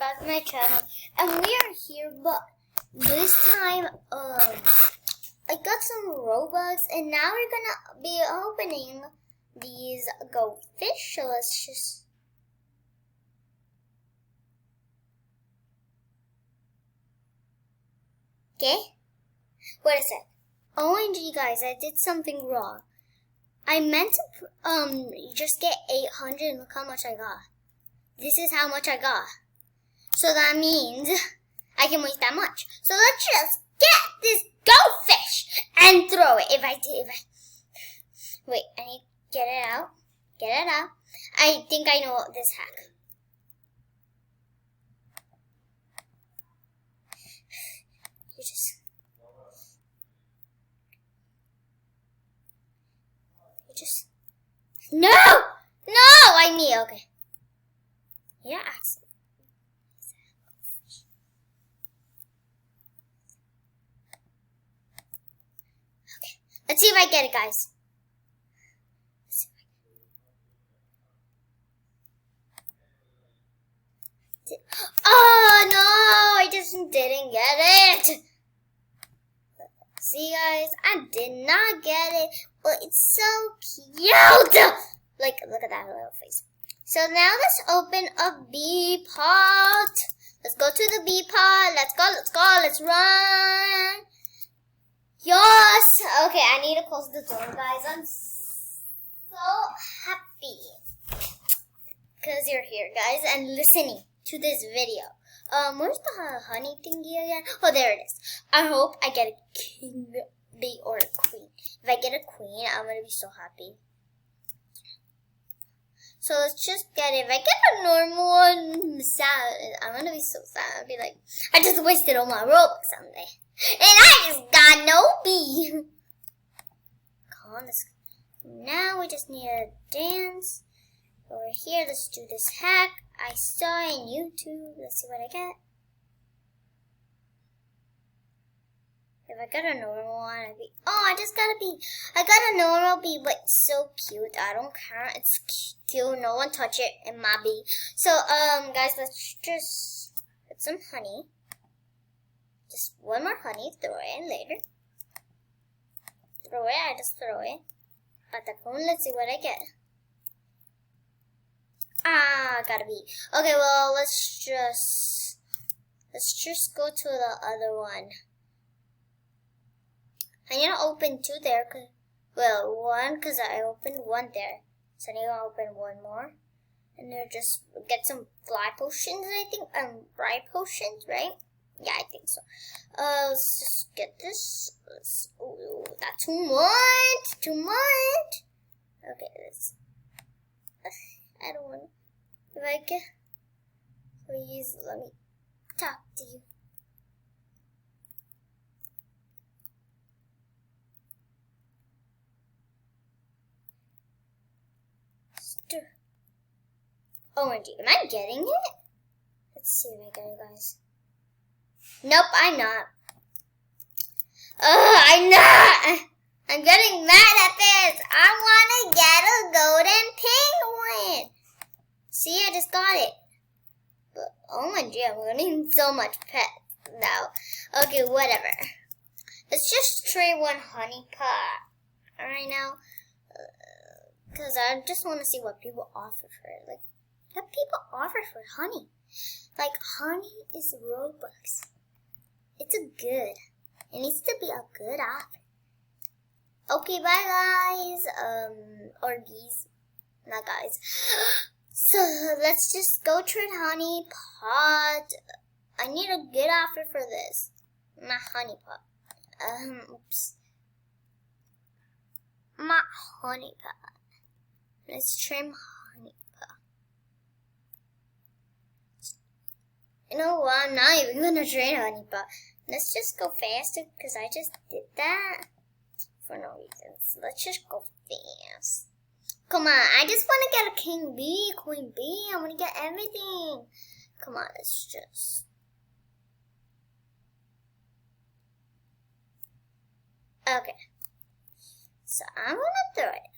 back to my channel, and we are here, but this time, I got some Robux, and now we're gonna be opening these goldfish, so let's just... Okay? Wait a sec. OMG guys, I did something wrong. I meant to, just get 800, and look how much I got. This is how much I got. So that means I can waste that much. So let's just get this goldfish and throw it. Wait, I need to get it out. Get it out. I think I know this hack. You just no! I mean, okay. Yeah, okay. Let's see if I get it, guys. Oh no! I just didn't get it. See, guys, I did not get it, but it's so cute. Like, look at that little face. So now let's open a bee pot. Let's go to the bee pot. Let's go. Let's run. Yes. Okay, I need to close the door, guys. I'm so happy because you're here, guys, and listening to this video. Where's the honey thingy again? Oh, there it is. I hope I get a king bee or a queen. If I get a queen, I'm gonna be so happy. So let's just get it. If I get a normal one, sad, I'm gonna be so sad. I'll be like, I just wasted all my Robux someday. And I just got no bee. Come on, now we just need to dance. Over here, let's do this hack I saw in YouTube. Let's see what I get. If I got a normal one, I'd be... Oh, I just got a bee. I got a normal bee, but it's so cute. I don't care. It's cute. No one touch it in my bee. So, guys, let's just put some honey. Just one more honey. Throw it in later. Throw it. I just throw it. Patacon. Let's see what I get. Ah, got a bee. Okay, well, let's just go to the other one. I need to open two there, one, because I opened one there. So I need to open one more. And then just get some fly potions, I think. Fly potions, right? Yeah, I think so. Let's just get this. Oh, that's too much. Too much. Okay, I don't want to. If I can, please let me talk to you. OMG, am I getting it? Let's see if I get it, guys. Nope, I'm not. I'm not! I'm getting mad at this. I want to get a golden penguin. See, I just got it. But, OMG, I'm getting so much pets now. Okay, whatever. Let's just trade one honey pot right now. Because I just want to see what people offer for it. Like, what people offer for honey. Like, honey is Robux. It's a good. It needs to be a good offer. Okay, bye guys. Or geese. Not guys. So, let's just go trade honey pot. I need a good offer for this. My honey pot. Oops. My honey pot. Let's trim honey pot. You know what? I'm not even gonna trade honey pot. Let's just go faster because I just did that for no reason. So let's just go fast. Come on, I just want to get a king bee, queen bee. I want to get everything. Come on, let's just. Okay. So I'm gonna throw it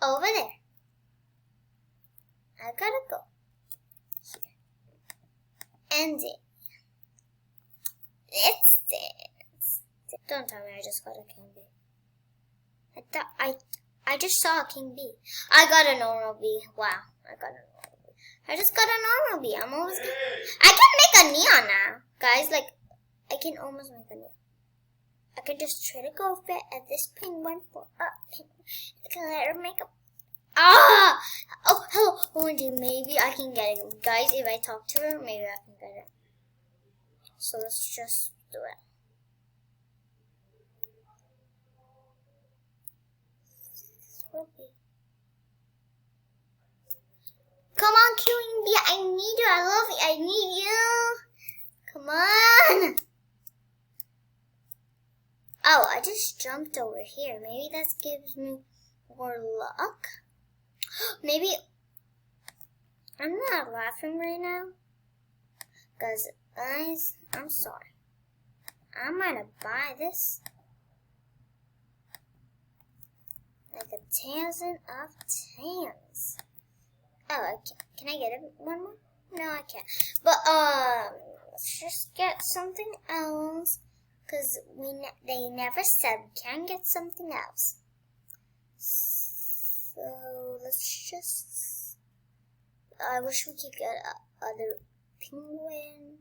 over there. I gotta go here. ending. Let's dance. Don't tell me I just got a king bee. I just saw a king bee. I got a normal bee. Wow, I got a normal bee. I just got a normal bee. I'm almost gonna... I can make a neon now, guys. Like, I can almost make a neon. I can just try to go fit at this penguin for a penguin. I can let her make a... Ah! Oh, hello. OMG, maybe I can get it. Guys, if I talk to her, maybe I can get it. So let's just do it. Come on, queuing bee. I need you. I love you. I need you. Come on. Oh, I just jumped over here. Maybe that gives me more luck. Maybe I'm not laughing right now. Because, guys, I'm sorry. I'm going to buy this. Like a thousand of tans. Oh, can I get it one more? No, I can't. But let's just get something else, cause they never said we can get something else. So let's just. I wish we could get other penguin.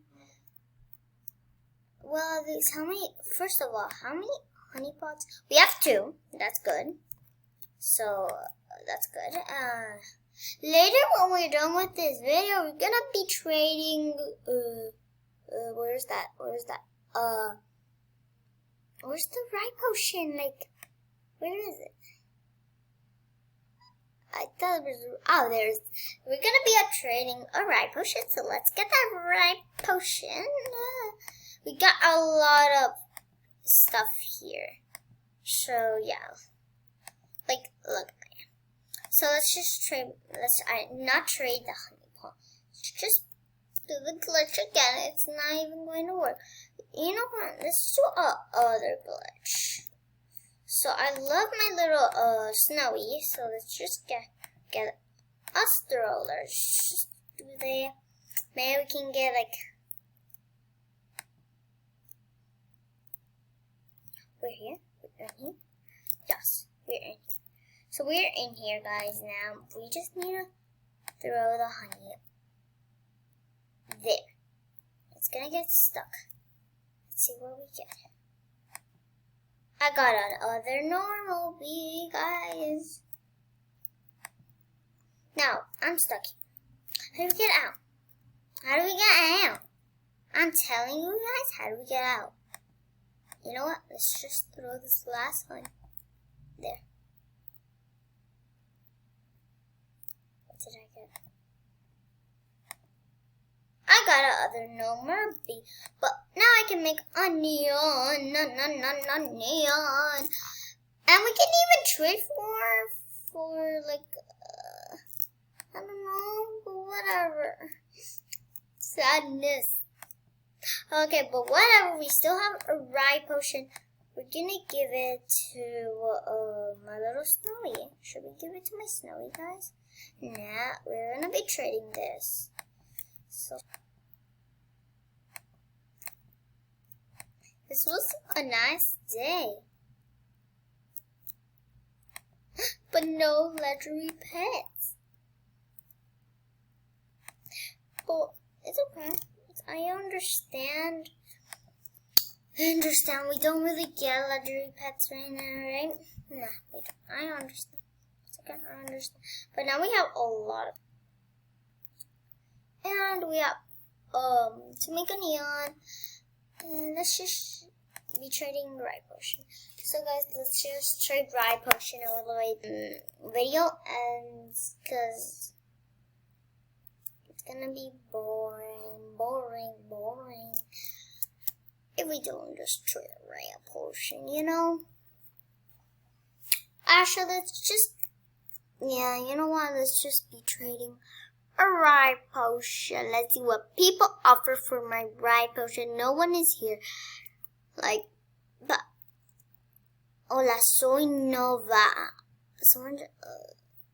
Well, these how many? First of all, how many honey pots? We have 2. That's good. So that's good. Later when we're done with this video, we're gonna be trading. Where's that? Where's the right potion? Like, where is it? I thought it was. Oh, there's. We're gonna be trading a right potion. So let's get that right potion. We got a lot of stuff here. So yeah. Like, look. So let's just trade. Not trade the honey pot. Let's just do the glitch again. It's not even going to work. You know what? Let's do other glitch. So I love my little Snowy. So let's just get a stroller. Just do there. Maybe we can get like. We're here. We're in here. Yes, we're in here. So we're in here, guys, now. We just need to throw the honey there. It's gonna get stuck. Let's see what we get. I got another normal bee, guys. Now, I'm stuck here. How do we get out? How do we get out? I'm telling you guys, how do we get out? You know what? Let's just throw this last one there. Did I get? I got another normal bee, but now I can make a neon, neon, and we can even trade for like I don't know, but whatever. Sadness. Okay, but whatever. We still have a right potion. We're gonna give it to my little Snowy. Should we give it to my Snowy, guys? Nah, we're gonna be trading this. So this was a nice day. But no legendary pets. But it's okay. I understand. We don't really get legendary pets right now, right? Nah, we don't. I understand. It's okay, I understand. But now we have a lot of. And we have to make a neon. And let's just be trading right potion. So guys, let's just trade right potion a little bit video, and because it's gonna be boring if we don't just trade a right potion, you know. Actually, let's just you know what? Let's just be trading a right potion. Let's see what people offer for my right potion. No one is here. Like, but hola, soy Nova.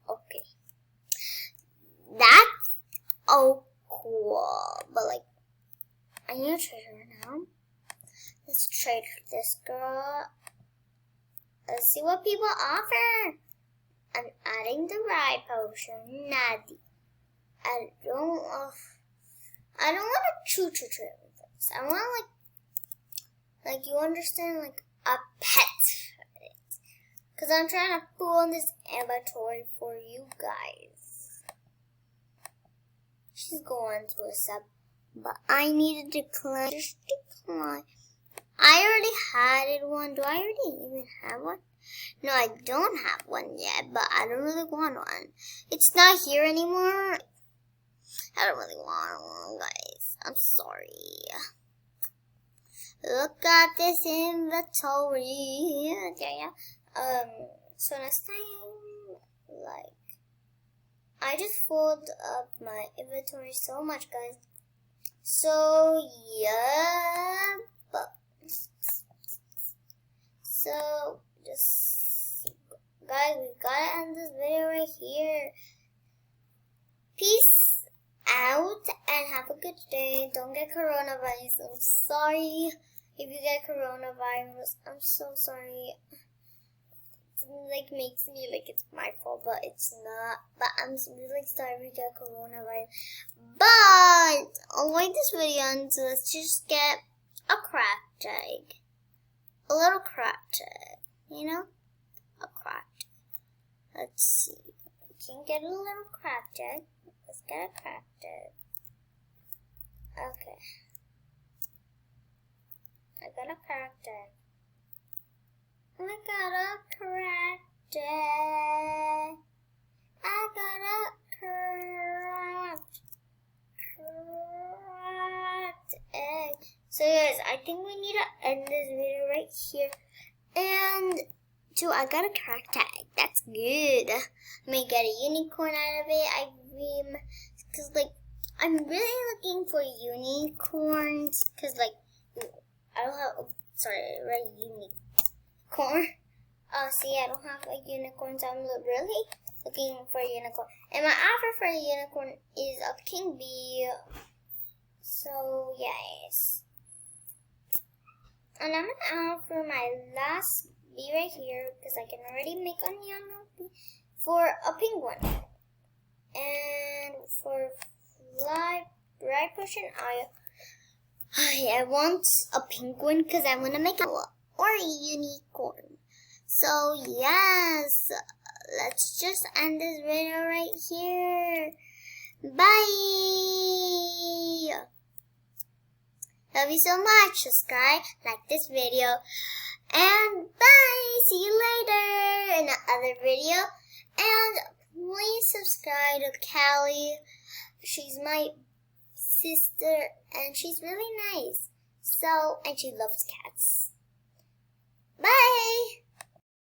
Okay. That's oh cool. But like, I need to trade her now. Let's trade this girl. Let's see what people offer. I'm adding the ride potion. Natty. I don't want a choo-choo train with this. I want like you understand, like a pet. Because I'm trying to pull on this inventory for you guys. She's going to accept, but I need to decline. Just decline. I already had one. Do I already even have one? No, I don't have one yet, but I don't really want one. It's not here anymore. I don't really want one, guys. I'm sorry. Look at this inventory. Yeah. So next time, like, I just filled up my inventory so much, guys. So, yeah. So, guys, we gotta end this video right here. Peace out and have a good day. Don't get coronavirus. I'm sorry if you get coronavirus. I'm so sorry. It makes me like it's my fault, but it's not. But I'm really sorry if you get coronavirus. But I'll like this video, and so let's just get a craft egg. A little craft egg, you know? A craft egg. Let's see. We can get a little craft egg. Let's get a craft egg. Okay. I got a craft egg. I got a craft egg. I got a craft egg. So guys, I think we need to end this video right here. And so I got a cracked egg. That's good. I may get a unicorn out of it. Cause like I'm really looking for unicorns. Cause like I don't have. Right, unicorn. See, I don't have a unicorn, so I'm really looking for a unicorn. And my offer for a unicorn is a king bee. So yes. And I'm gonna offer my last bee right here because I can already make a yellow bee for a penguin. And for ride potion, I want a penguin because I want to make or a unicorn. So yes, let's just end this video right here. Bye. Love you so much. Subscribe, like this video, and bye. See you later in another video. And please subscribe to Callie. She's my sister, and she's really nice. So, and she loves cats. Bye.